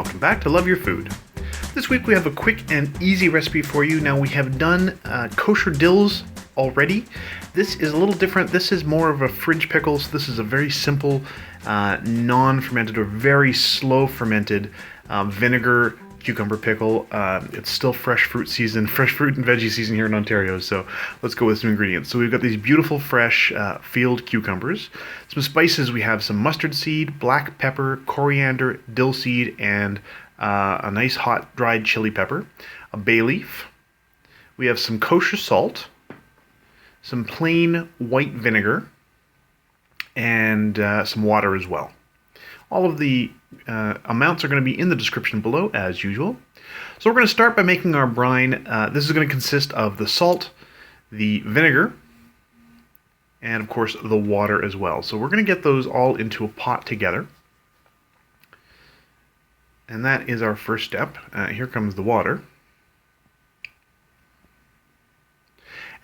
welcome back to Love Your Food. This week we have a quick and easy recipe for you. Now we have done kosher dills already. This is a little different. This is more of a fridge pickle, so this is a very simple, non-fermented or very slow fermented vinegar cucumber pickle. It's still fresh fruit season, fresh fruit and veggie season here in Ontario, so let's go with some ingredients. So we've got these beautiful fresh field cucumbers. Some spices, we have some mustard seed, black pepper, coriander, dill seed, and a nice hot dried chili pepper, a bay leaf. We have some kosher salt, some plain white vinegar, and some water as well. All of the amounts are going to be in the description below, as usual. So we're going to start by making our brine. This is going to consist of the salt, the vinegar, and of course the water as well. So we're going to get those all into a pot together. And that is our first step. Here comes the water.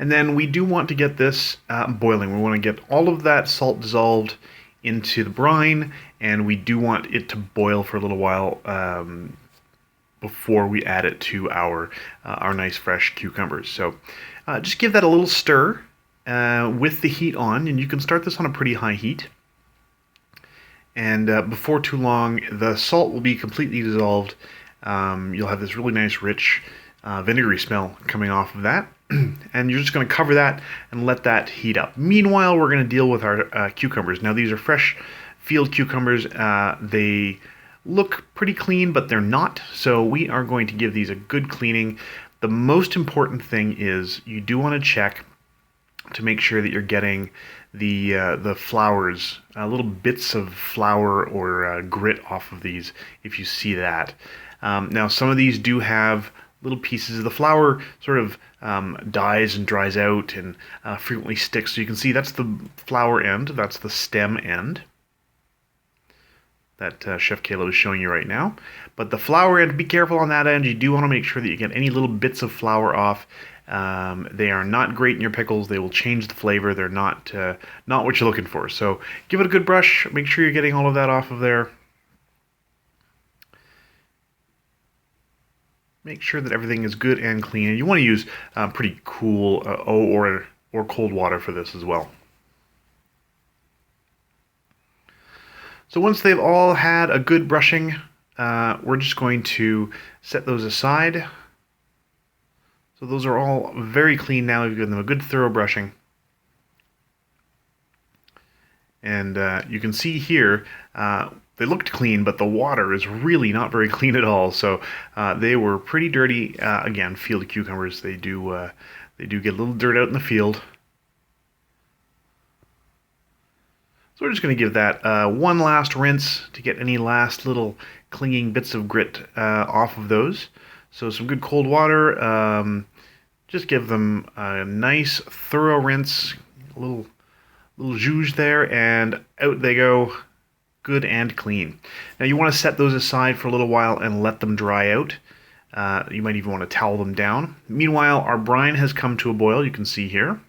And then we do want to get this boiling. We want to get all of that salt dissolved into the brine, and we do want it to boil for a little while before we add it to our nice fresh cucumbers. So just give that a little stir with the heat on, and you can start this on a pretty high heat. And before too long, the salt will be completely dissolved. You'll have this really nice, rich, vinegary smell coming off of that. And you're just going to cover that and let that heat up. Meanwhile, we're going to deal with our cucumbers. Now, these are fresh field cucumbers. They look pretty clean, but they're not. So we are going to give these a good cleaning. The most important thing is you do want to check to make sure that you're getting the flowers, little bits of flour or grit off of these, if you see that. Now, some of these do have little pieces. The flour sort of dies and dries out and frequently sticks. So you can see that's the flower end, that's the stem end that Chef Caleb is showing you right now. But the flower end, be careful on that end. You do want to make sure that you get any little bits of flour off. They are not great in your pickles. They will change the flavor. They're not what you're looking for. So give it a good brush. Make sure you're getting all of that off of there. Make sure that everything is good and clean. And you want to use pretty cool or cold water for this as well. So once they've all had a good brushing, we're just going to set those aside. So those are all very clean now. We've given them a good thorough brushing. And you can see here, they looked clean, but the water is really not very clean at all. So they were pretty dirty. Again, field cucumbers, they do get a little dirt out in the field. So we're just going to give that one last rinse to get any last little clinging bits of grit off of those. So some good cold water. Just give them a nice thorough rinse, a little zhuzh there, and out they go. Good and clean. Now you want to set those aside for a little while and let them dry out. You might even want to towel them down. Meanwhile, our brine has come to a boil, you can see here.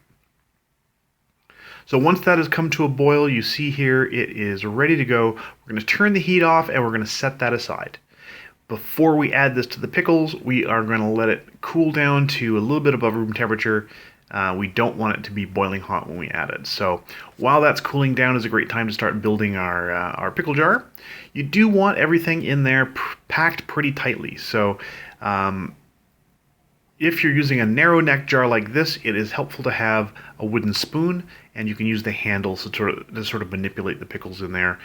So once that has come to a boil, you see here it is ready to go. We're going to turn the heat off and we're going to set that aside. Before we add this to the pickles, we are going to let it cool down to a little bit above room temperature. We don't want it to be boiling hot when we add it. So while that's cooling down is a great time to start building our pickle jar. You do want everything in there packed pretty tightly. So if you're using a narrow neck jar like this, it is helpful to have a wooden spoon, and you can use the handles to sort of manipulate the pickles in there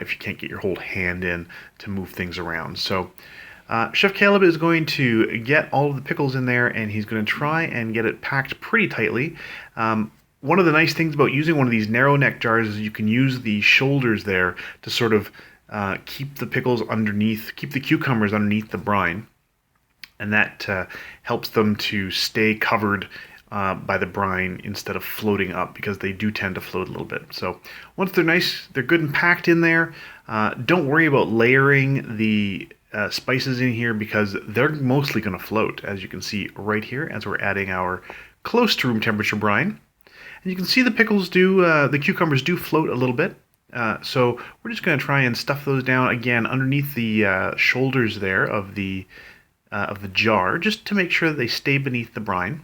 if you can't get your whole hand in to move things around. So Chef Caleb is going to get all of the pickles in there, and he's going to try and get it packed pretty tightly. One of the nice things about using one of these narrow neck jars is you can use the shoulders there to sort of keep the pickles underneath, keep the cucumbers underneath the brine. And that helps them to stay covered by the brine instead of floating up, because they do tend to float a little bit. So once they're nice, they're good and packed in there, don't worry about layering the spices in here, because they're mostly going to float, as you can see right here as we're adding our close to room temperature brine. And you can see the pickles do, the cucumbers do float a little bit. So we're just going to try and stuff those down again underneath the shoulders there of the jar, just to make sure that they stay beneath the brine.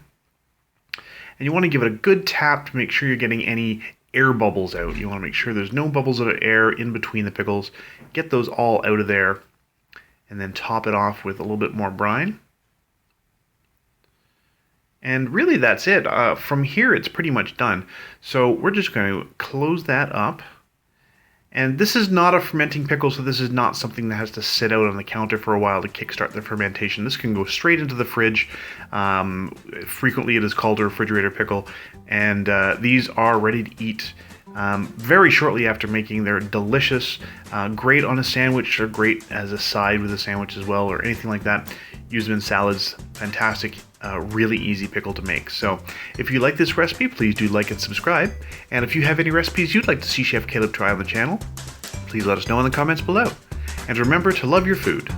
And you want to give it a good tap to make sure you're getting any air bubbles out. You want to make sure there's no bubbles of air in between the pickles. Get those all out of there, and then top it off with a little bit more brine. And really that's it. From here it's pretty much done. So we're just going to close that up. And this is not a fermenting pickle, so this is not something that has to sit out on the counter for a while to kickstart the fermentation. This can go straight into the fridge. Frequently it is called a refrigerator pickle. And these are ready to eat very shortly after making. They're delicious, great on a sandwich, or great as a side with a sandwich as well, or anything like that. Use them in salads. Fantastic, really easy pickle to make. So if you like this recipe, please do like and subscribe. And if you have any recipes you'd like to see Chef Caleb try on the channel, please let us know in the comments below. And remember to love your food.